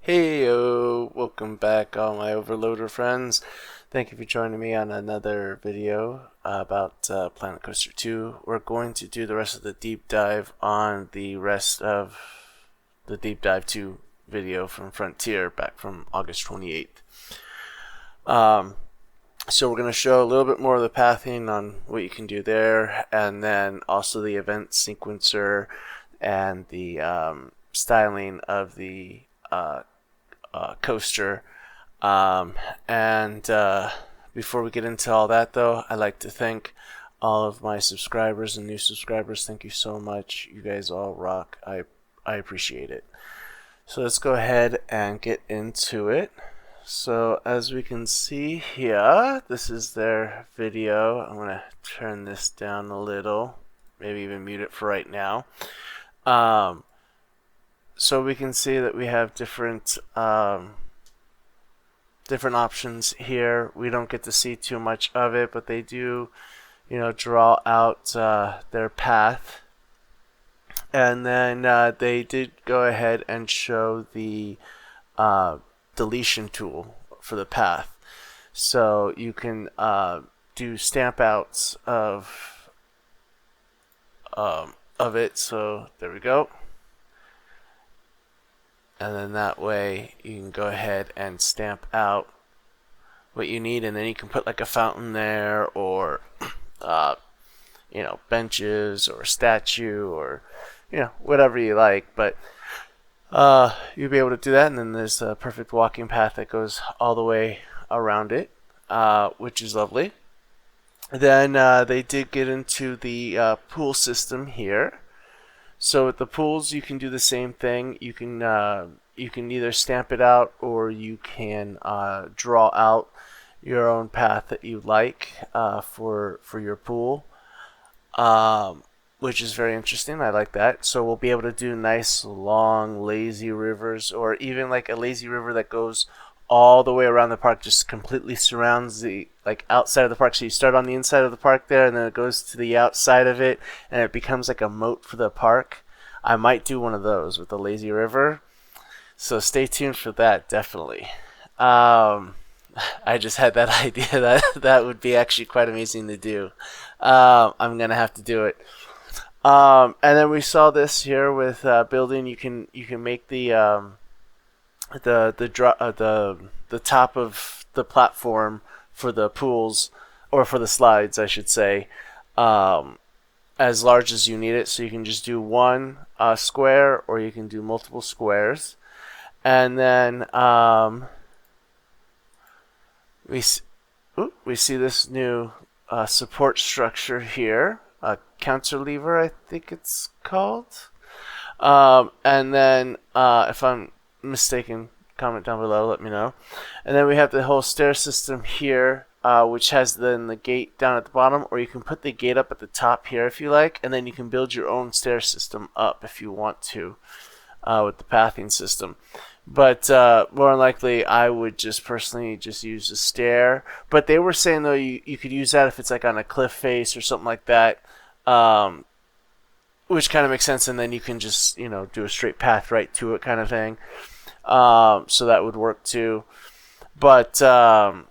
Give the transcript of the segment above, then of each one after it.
Hey, welcome back all my overloader friends. Thank you for joining me on another video about Planet Coaster 2. We're going to do the rest of the deep dive on the rest of the Deep Dive 2 video from Frontier back from August 28th. So we're going to show a little bit more of the pathing on what you can do there, and then also the event sequencer and the styling of the coaster. Before we get into all that though, I'd like to thank all of my subscribers and new subscribers. Thank you so much. You guys all rock. I appreciate it. So let's go ahead and get into it. So as we can see here, this is their video. I'm going to turn this down a little, maybe even mute it for right now. So we can see that we have different options here. We don't get to see too much of it, but they do, draw out their path. And then they did go ahead and show the deletion tool for the path. So you can do stamp outs of it. So there we go. And then that way you can go ahead and stamp out what you need, and then you can put like a fountain there, or benches or a statue, or whatever you like. But you'll be able to do that, and then there's a perfect walking path that goes all the way around it, which is lovely. Then they did get into the pool system here. So with the pools, you can do the same thing. You can either stamp it out, or you can draw out your own path that you like for your pool, which is very interesting. I like that. So we'll be able to do nice, long, lazy rivers, or even like a lazy river that goes all the way around the park, just completely surrounds the outside of the park. So you start on the inside of the park there, and then it goes to the outside of it, and it becomes like a moat for the park. I might do one of those with the lazy river, so stay tuned for that, definitely. I just had that idea that would be actually quite amazing to do. I'm gonna have to do it. And then we saw this here with building. You can make the top of the platform for the pools, or for the slides I should say, as large as you need it. So you can just do one square, or you can do multiple squares. And then we see this new support structure here, a cantilever I think it's called. And then if I'm mistaken, comment down below, let me know. And then we have the whole stair system here, which has then the gate down at the bottom, or you can put the gate up at the top here if you like, and then you can build your own stair system up if you want to, with the pathing system. But more than likely, I would just personally just use a stair. But they were saying though you could use that if it's like on a cliff face or something like that, which kind of makes sense, and then you can just do a straight path right to it kind of thing. So that would work too. But then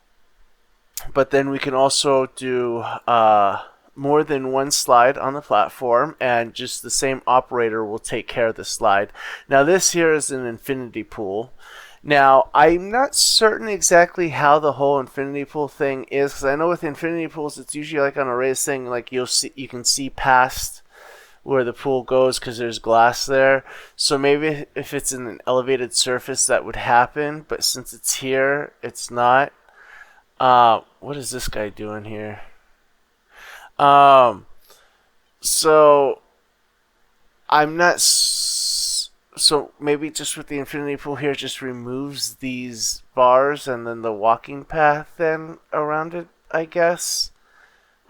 we can also do more than one slide on the platform, and just the same operator will take care of the slide. Now this here is an infinity pool. Now I'm not certain exactly how the whole infinity pool thing is, because I know with infinity pools it's usually like on a raised thing, like you can see past where the pool goes because there's glass there. So maybe if it's in an elevated surface that would happen, but since it's here, it's not. What is this guy doing here? So I'm not. So maybe just with the infinity pool here, just removes these bars and then the walking path then around it, I guess.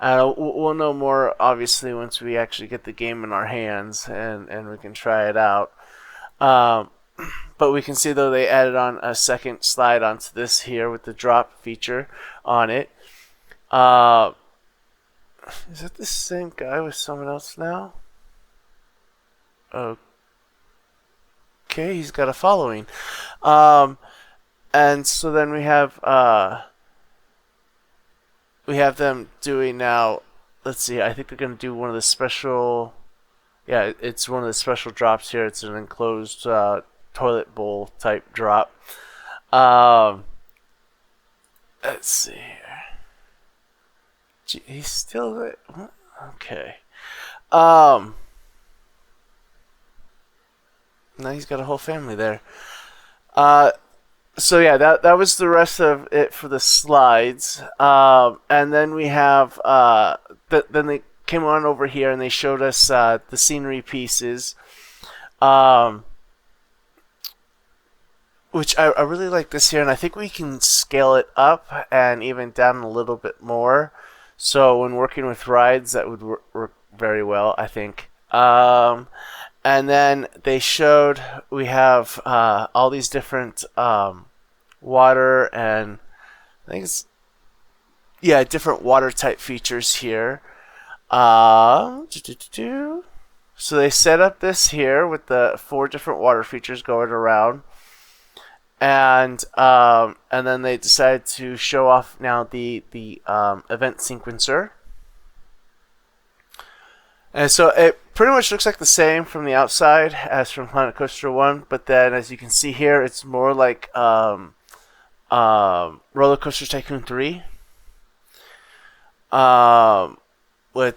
We'll know more obviously once we actually get the game in our hands and we can try it out. But we can see though they added on a second slide onto this here with the drop feature on it. Is that the same guy with someone else now? Okay, he's got a following. Um, and so then we have them doing now. Let's see. I think they're gonna do one of the special. Yeah, it's one of the special drops here. It's an enclosed toilet bowl type drop. Um, let's see here. He's still there. Okay. Um, now he's got a whole family there. Uh, so yeah, that was the rest of it for the slides. And then we have then they came on over here and they showed us the scenery pieces. Which I really like this here, and I think we can scale it up and even down a little bit more. So when working with rides, that would work very well, I think. And then they showed we have all these different water and I think it's different water type features here. So they set up this here with the 4 different water features going around. And then they decided to show off now the event sequencer. And so it pretty much looks like the same from the outside as from Planet Coaster 1, but then as you can see here, it's more like Roller Coaster Tycoon 3. With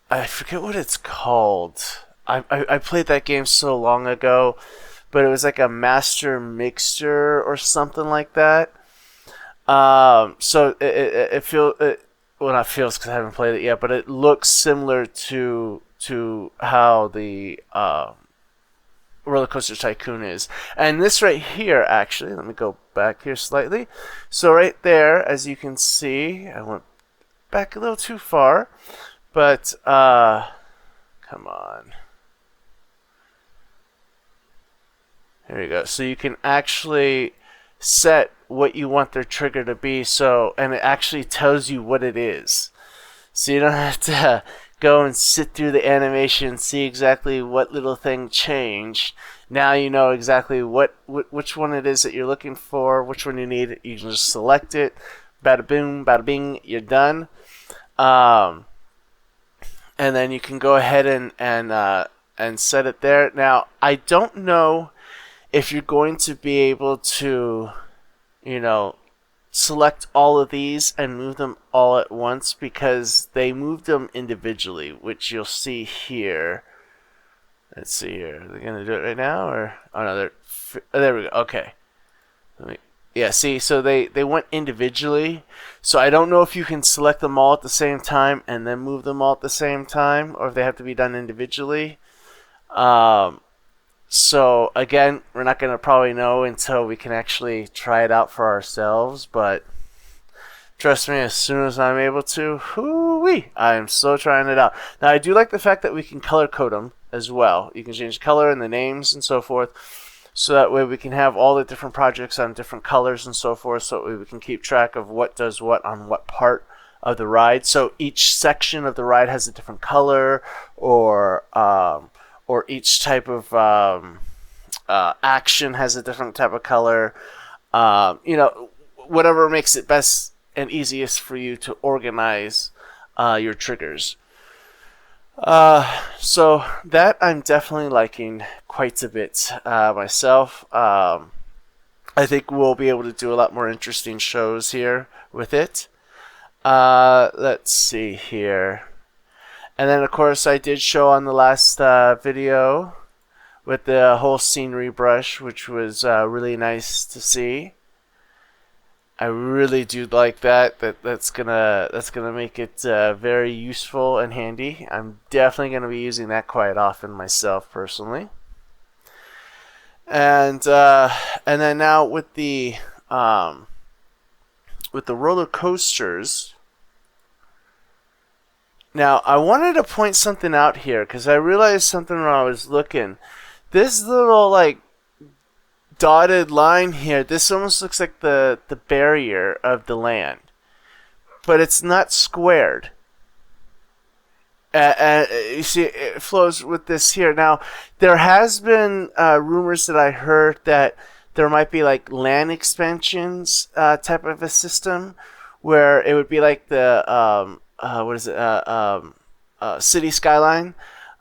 I forget what it's called. I played that game so long ago, but it was like a master mixer or something like that. So it feels well, not feels because I haven't played it yet, but it looks similar to how the Roller Coaster Tycoon is. And this right here, actually, let me go back here slightly. So right there, as you can see, I went back a little too far, but come on. There you go. So you can actually set what you want their trigger to be, and it actually tells you what it is. So you don't have to go and sit through the animation and see exactly what little thing changed. Now you know exactly which one it is that you're looking for, which one you need. You can just select it. Bada boom, bada bing, you're done. And then you can go ahead and set it there. Now I don't know if you're going to be able to, select all of these and move them all at once, because they moved them individually, which you'll see here. Let's see here. Are they going to do it right now? Or oh no, there we go. Okay. See, so they went individually. So I don't know if you can select them all at the same time and then move them all at the same time, or if they have to be done individually. So again, we're not going to probably know until we can actually try it out for ourselves, but trust me, as soon as I'm able to, hoo-wee, I am so trying it out. Now I do like the fact that we can color code them as well. You can change color and the names and so forth, so that way we can have all the different projects on different colors and so forth, so that way we can keep track of what does what on what part of the ride. So each section of the ride has a different color, or each type of action has a different type of color. Whatever makes it best and easiest for you to organize your triggers. So that I'm definitely liking quite a bit myself. I think we'll be able to do a lot more interesting shows here with it. Let's see here. And then, of course, I did show on the last video with the whole scenery brush, which was really nice to see. I really do like that. That's gonna make it very useful and handy. I'm definitely gonna be using that quite often myself personally. And then now with the roller coasters. Now, I wanted to point something out here, because I realized something when I was looking. This little, dotted line here, this almost looks like the barrier of the land. But it's not squared. You see, it flows with this here. Now, there has been rumors that I heard that there might be like land expansions type of a system where it would be like the City Skyline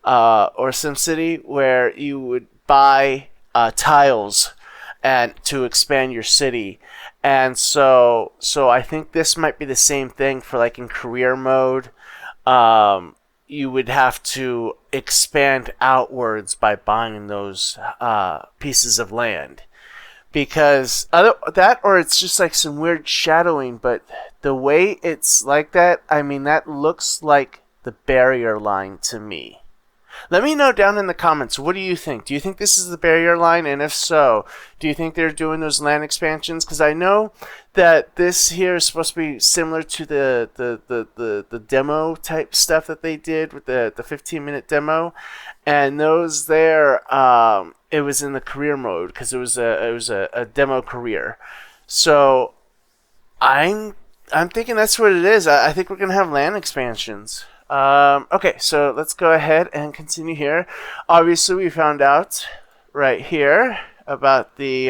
or SimCity, where you would buy tiles and to expand your city. And so I think this might be the same thing for like in career mode. You would have to expand outwards by buying those pieces of land. Because that, or it's just like some weird shadowing, but the way it's like that, I mean, that looks like the barrier line to me. Let me know down in the comments, what do you think? Do you think this is the barrier line? And if so, do you think they're doing those land expansions? Because I know that this here is supposed to be similar to the demo type stuff that they did with the 15-minute demo. And those there, it was in the career mode because it was a demo career. So I'm thinking that's what it is. I think we're going to have land expansions. Okay, so let's go ahead and continue here. Obviously, we found out right here about the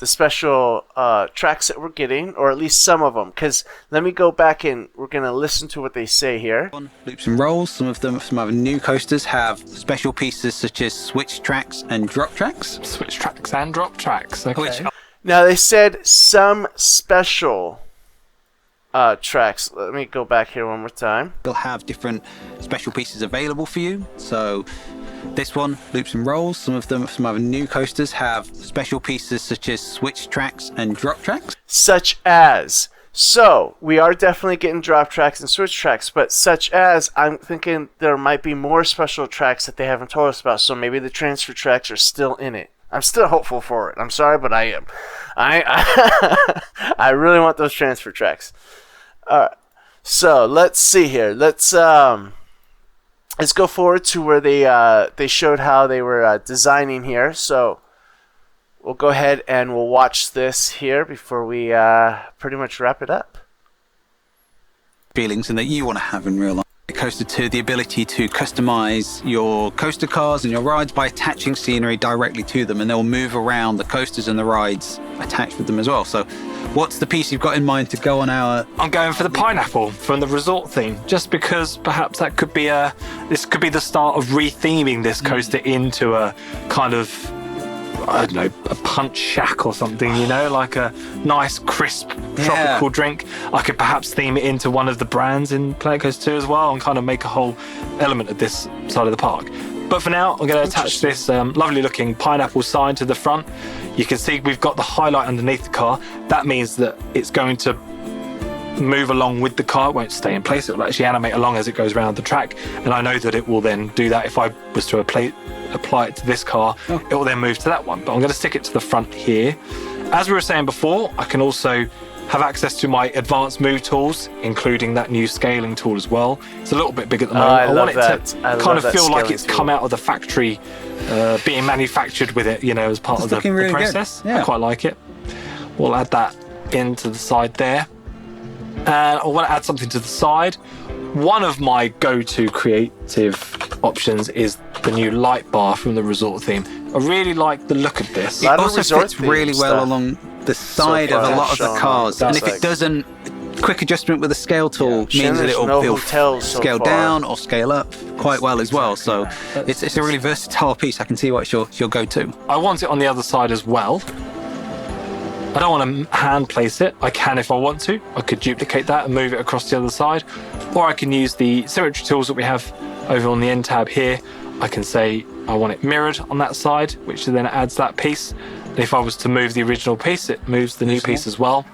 special tracks that we're getting, or at least some of them. Because let me go back and we're going to listen to what they say here. Loops and rolls. Some other new coasters have special pieces such as switch tracks and drop tracks. Switch tracks and drop tracks. Okay. Now they said some special tracks. Let me go back here one more time. They'll have different special pieces available for you. So this one, loops and rolls. Some other new coasters have special pieces such as switch tracks and drop tracks. Such as. So we are definitely getting drop tracks and switch tracks, but such as, I'm thinking there might be more special tracks that they haven't told us about. So maybe the transfer tracks are still in it. I'm still hopeful for it. I'm sorry, but I am. I really want those transfer tracks. So let's see here. Let's go forward to where they showed how they were designing here. So we'll go ahead and we'll watch this here before we pretty much wrap it up. Feelings and that you want to have in real life. Coaster 2, the ability to customize your coaster cars and your rides by attaching scenery directly to them, and they'll move around the coasters and the rides attached with them as well. So what's the piece you've got in mind to go on our... I'm going for the pineapple from the resort theme, just because perhaps that could be this could be the start of retheming this coaster into a kind of, I don't know, a punch shack or something, you know, like a nice crisp tropical drink. I could perhaps theme it into one of the brands in Planet Coaster 2 as well, and kind of make a whole element of this side of the park. But for now, I'm going to attach this lovely looking pineapple sign to the front. You can see we've got the highlight underneath the car. That means that it's going to move along with the car. It won't stay in place. It will actually animate along as it goes around the track. And I know that it will then do that. If I was to apply it to this car, it will then move to that one. But I'm going to stick it to the front here. As we were saying before, I can also have access to my advanced move tools, including that new scaling tool as well. It's a little bit big at the moment. I want it to kind of feel like it's come out of the factory, being manufactured with it, you know, as part of the process. Yeah. I quite like it. We'll add that into the side there. And I want to add something to the side. One of my go-to creative options is the new light bar from the resort theme. I really like the look of this. It also fits really well along the side of a lot of the cars. And if it doesn't, quick adjustment with the scale tool means that it'll scale down or scale up quite well as well. So it's a really versatile piece. I can see why it's your go-to. I want it on the other side as well. I don't want to hand place it. I can if I want to. I could duplicate that and move it across the other side. Or I can use the symmetry tools that we have over on the end tab here. I can say I want it mirrored on that side, which then adds that piece. And if I was to move the original piece, it moves the new piece as well.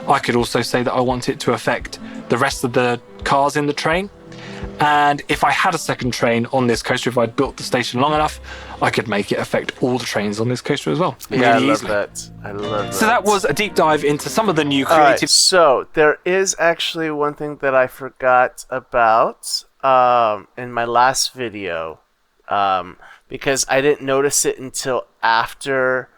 I could also say that I want it to affect the rest of the cars in the train. And if I had a second train on this coaster, if I'd built the station long enough, I could make it affect all the trains on this coaster as well. Yeah, I love that. I love that. So that was a deep dive into some of the new creative... Right, so there is actually one thing that I forgot about in my last video, because I didn't notice it until after,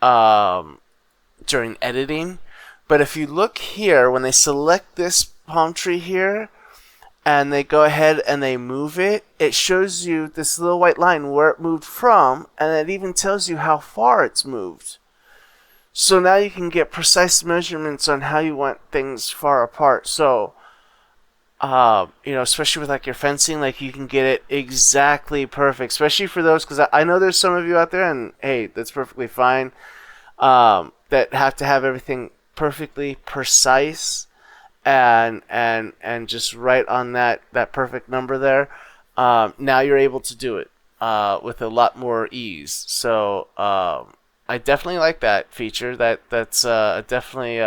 during editing. But if you look here, when they select this palm tree here, and they go ahead and they move it, it shows you this little white line where it moved from, and it even tells you how far it's moved. So now you can get precise measurements on how you want things far apart. So, especially with like your fencing, like you can get it exactly perfect, especially for those, because I know there's some of you out there, and hey, that's perfectly fine, that have to have everything perfectly precise and just right on that perfect number there. Now you're able to do it with a lot more ease. So I definitely like that feature. That's definitely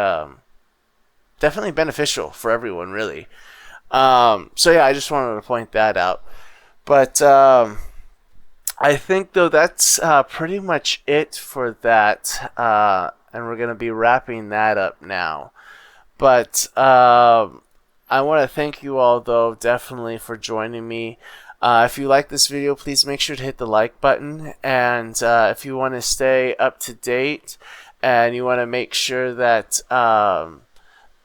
beneficial for everyone, really. So yeah, I just wanted to point that out. But I think though that's pretty much it for that, and we're gonna be wrapping that up now. But I want to thank you all though definitely for joining me. If you like this video, please make sure to hit the like button, and if you want to stay up to date and you want to make sure that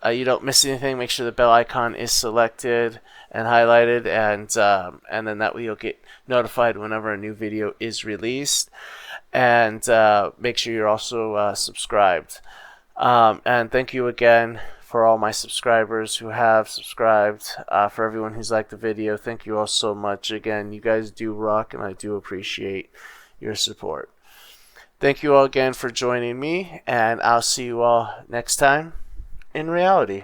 you don't miss anything, make sure the bell icon is selected and highlighted, and then that way you'll get notified whenever a new video is released. And make sure you're also subscribed. And thank you again for all my subscribers who have subscribed. For everyone who's liked the video, thank you all so much. Again, you guys do rock, and I do appreciate your support. Thank you all again for joining me, and I'll see you all next time in reality.